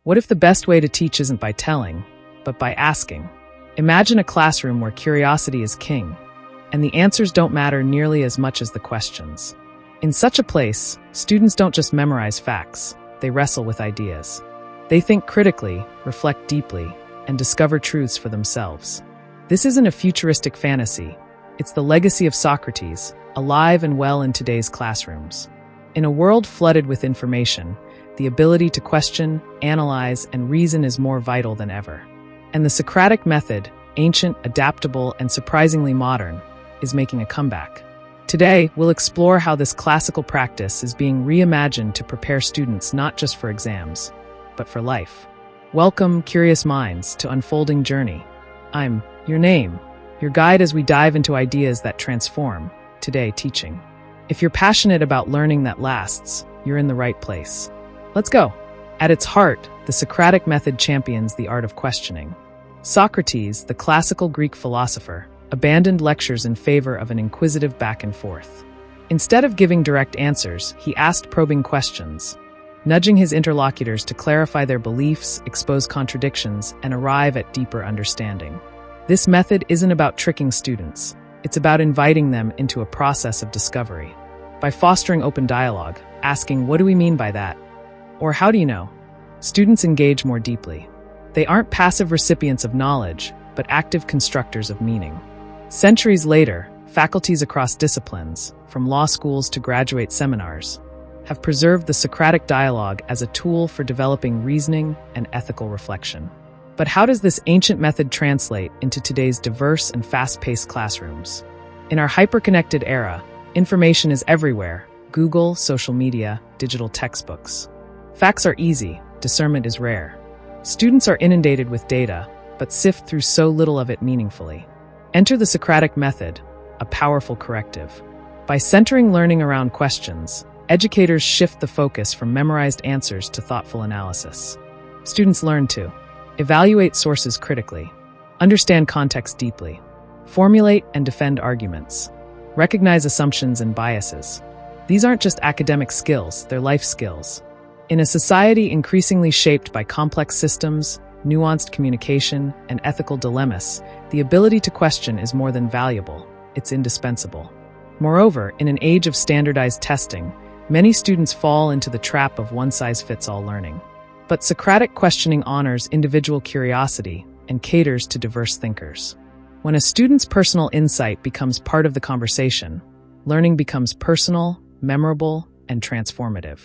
What if the best way to teach isn't by telling, but by asking? Imagine a classroom where curiosity is king, and the answers don't matter nearly as much as the questions. In such a place, students don't just memorize facts, they wrestle with ideas. They think critically, reflect deeply, and discover truths for themselves. This isn't a futuristic fantasy. It's the legacy of Socrates, alive and well in today's classrooms. In a world flooded with information, the ability to question, analyze, and reason is more vital than ever. And the Socratic method, ancient, adaptable, and surprisingly modern, is making a comeback. Today, we'll explore how this classical practice is being reimagined to prepare students not just for exams, but for life. Welcome, curious minds, to Unfolding Journey. I'm your name, your guide as we dive into ideas that transform, today teaching. If you're passionate about learning that lasts, you're in the right place. Let's go. At its heart, the Socratic method champions the art of questioning. Socrates, the classical Greek philosopher, abandoned lectures in favor of an inquisitive back and forth. Instead of giving direct answers, he asked probing questions, nudging his interlocutors to clarify their beliefs, expose contradictions, and arrive at deeper understanding. This method isn't about tricking students. It's about inviting them into a process of discovery. By fostering open dialogue, asking, "What do we mean by that?" Or "How do you know?" students engage more deeply. They aren't passive recipients of knowledge, but active constructors of meaning. Centuries later, faculties across disciplines, from law schools to graduate seminars, have preserved the Socratic dialogue as a tool for developing reasoning and ethical reflection. But how does this ancient method translate into today's diverse and fast-paced classrooms? In our hyper-connected era, information is everywhere: Google, social media, digital textbooks. Facts are easy, discernment is rare. Students are inundated with data, but sift through so little of it meaningfully. Enter the Socratic method, a powerful corrective. By centering learning around questions, educators shift the focus from memorized answers to thoughtful analysis. Students learn to evaluate sources critically, understand context deeply, formulate and defend arguments, recognize assumptions and biases. These aren't just academic skills, they're life skills. In a society increasingly shaped by complex systems, nuanced communication, and ethical dilemmas, the ability to question is more than valuable, it's indispensable. Moreover, in an age of standardized testing, many students fall into the trap of one-size-fits-all learning. But Socratic questioning honors individual curiosity and caters to diverse thinkers. When a student's personal insight becomes part of the conversation, learning becomes personal, memorable, and transformative.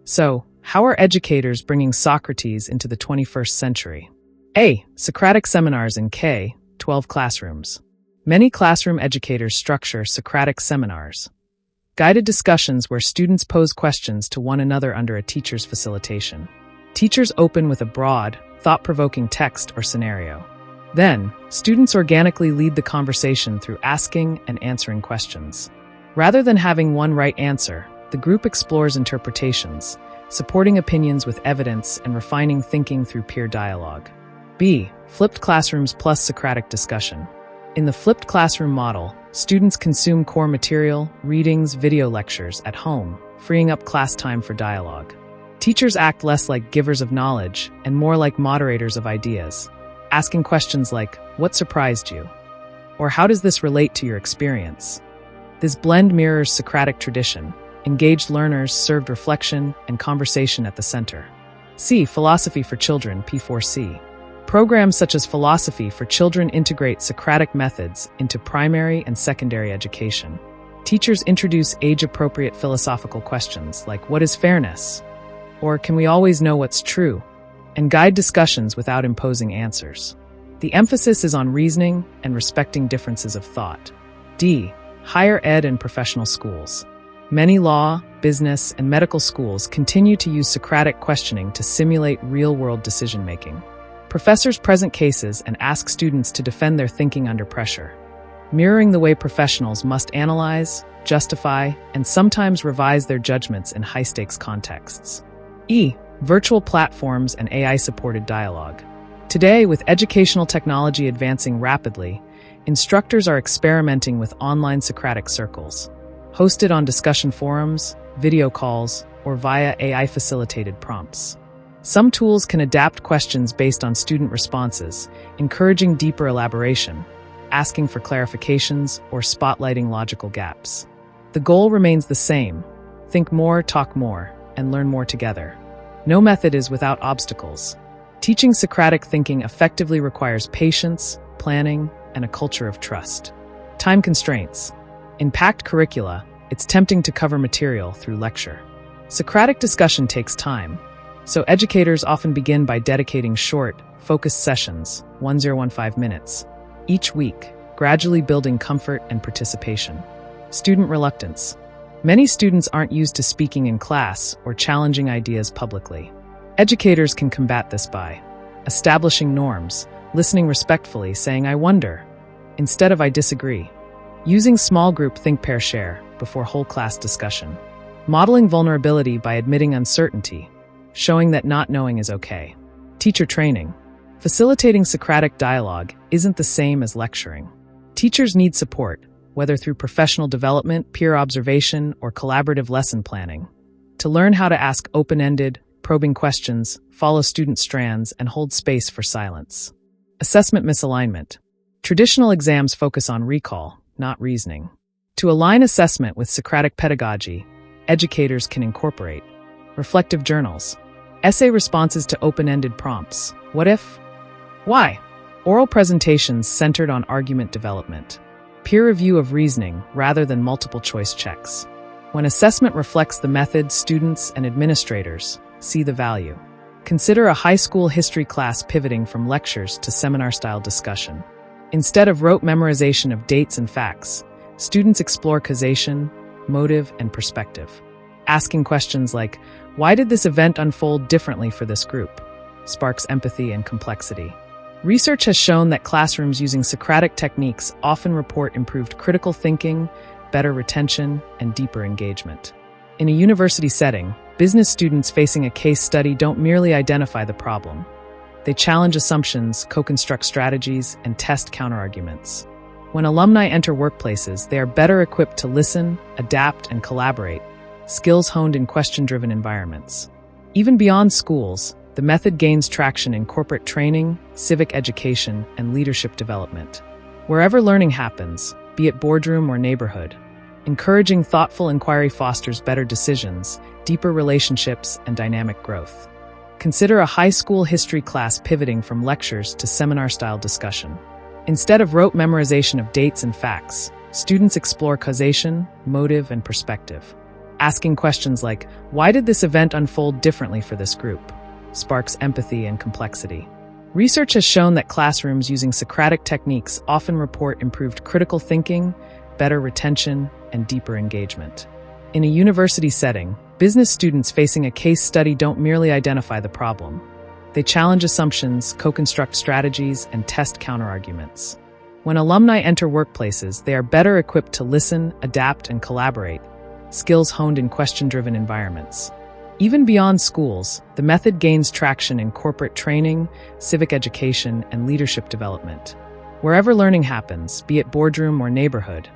So, how are educators bringing Socrates into the 21st century? A. Socratic seminars in K-12 classrooms. Many classroom educators structure Socratic seminars, guided discussions where students pose questions to one another under a teacher's facilitation. Teachers open with a broad, thought-provoking text or scenario. Then, students organically lead the conversation through asking and answering questions. Rather than having one right answer, the group explores interpretations, supporting opinions with evidence and refining thinking through peer dialogue. B. Flipped classrooms plus Socratic discussion. In the flipped classroom model, students consume core material, readings, video lectures at home, freeing up class time for dialogue. Teachers act less like givers of knowledge and more like moderators of ideas, asking questions like, "What surprised you?" Or "How does this relate to your experience?" This blend mirrors Socratic tradition. Engaged learners served reflection and conversation at the center. C. Philosophy for Children, P4C. Programs such as Philosophy for Children integrate Socratic methods into primary and secondary education. Teachers introduce age-appropriate philosophical questions like, "What is fairness?" Or "Can we always know what's true?" and guide discussions without imposing answers. The emphasis is on reasoning and respecting differences of thought. D. Higher ed and professional schools. Many law, business, and medical schools continue to use Socratic questioning to simulate real-world decision-making. Professors present cases and ask students to defend their thinking under pressure, mirroring the way professionals must analyze, justify, and sometimes revise their judgments in high-stakes contexts. E. Virtual platforms and AI-supported dialogue. Today, with educational technology advancing rapidly, instructors are experimenting with online Socratic circles, hosted on discussion forums, video calls, or via AI-facilitated prompts. Some tools can adapt questions based on student responses, encouraging deeper elaboration, asking for clarifications, or spotlighting logical gaps. The goal remains the same: think more, talk more, and learn more together. No method is without obstacles. Teaching Socratic thinking effectively requires patience, planning, and a culture of trust. Time constraints. In packed curricula, it's tempting to cover material through lecture. Socratic discussion takes time, so educators often begin by dedicating short, focused sessions, 1015 minutes, each week, gradually building comfort and participation. Student reluctance. Many students aren't used to speaking in class or challenging ideas publicly. Educators can combat this by establishing norms, listening respectfully, saying "I wonder" instead of "I disagree," using small group think, pair, share before whole class discussion, modeling vulnerability by admitting uncertainty, showing that not knowing is okay. Teacher training. Facilitating Socratic dialogue isn't the same as lecturing. Teachers need support, whether through professional development, peer observation, or collaborative lesson planning, to learn how to ask open-ended, probing questions, follow student strands, and hold space for silence. Assessment misalignment. Traditional exams focus on recall, not reasoning. To align assessment with Socratic pedagogy, educators can incorporate reflective journals, essay responses to open-ended prompts, what if, why, oral presentations centered on argument development, peer review of reasoning rather than multiple choice checks. When assessment reflects the method, students and administrators see the value. Consider a high school history class pivoting from lectures to seminar-style discussion. Instead of rote memorization of dates and facts, students explore causation, motive, and perspective. Asking questions like, "Why did this event unfold differently for this group?" sparks empathy and complexity. Research has shown that classrooms using Socratic techniques often report improved critical thinking, better retention, and deeper engagement. In a university setting, business students facing a case study don't merely identify the problem. They challenge assumptions, co-construct strategies, and test counterarguments. When alumni enter workplaces, they are better equipped to listen, adapt, and collaborate, skills honed in question-driven environments. Even beyond schools, the method gains traction in corporate training, civic education, and leadership development. Wherever learning happens, be it boardroom or neighborhood, encouraging thoughtful inquiry fosters better decisions, deeper relationships, and dynamic growth. Consider a high school history class pivoting from lectures to seminar-style discussion. Instead of rote memorization of dates and facts, students explore causation, motive, and perspective. Asking questions like, "Why did this event unfold differently for this group?" sparks empathy and complexity. Research has shown that classrooms using Socratic techniques often report improved critical thinking, better retention, and deeper engagement. In a university setting, business students facing a case study don't merely identify the problem. They challenge assumptions, co-construct strategies, and test counterarguments. When alumni enter workplaces, they are better equipped to listen, adapt, and collaborate, skills honed in question-driven environments. Even beyond schools, the method gains traction in corporate training, civic education, and leadership development. Wherever learning happens, be it boardroom or neighborhood,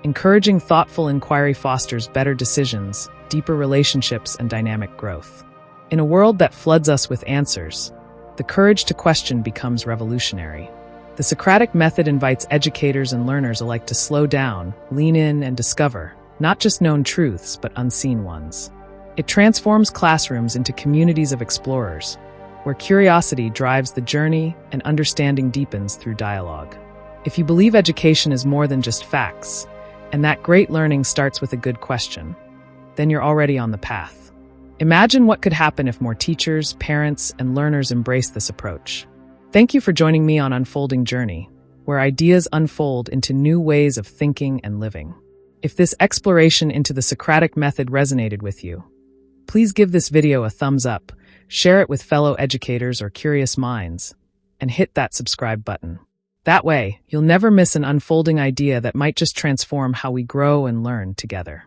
encouraging thoughtful inquiry fosters better decisions, deeper relationships, and dynamic growth. In a world that floods us with answers, the courage to question becomes revolutionary. The Socratic method invites educators and learners alike to slow down, lean in, and discover, not just known truths, but unseen ones. It transforms classrooms into communities of explorers, where curiosity drives the journey and understanding deepens through dialogue. If you believe education is more than just facts, and that great learning starts with a good question, then you're already on the path. Imagine what could happen if more teachers, parents, and learners embrace this approach. Thank you for joining me on Unfolding Journey, where ideas unfold into new ways of thinking and living. If this exploration into the Socratic method resonated with you, please give this video a thumbs up, share it with fellow educators or curious minds, and hit that subscribe button. That way, you'll never miss an unfolding idea that might just transform how we grow and learn together.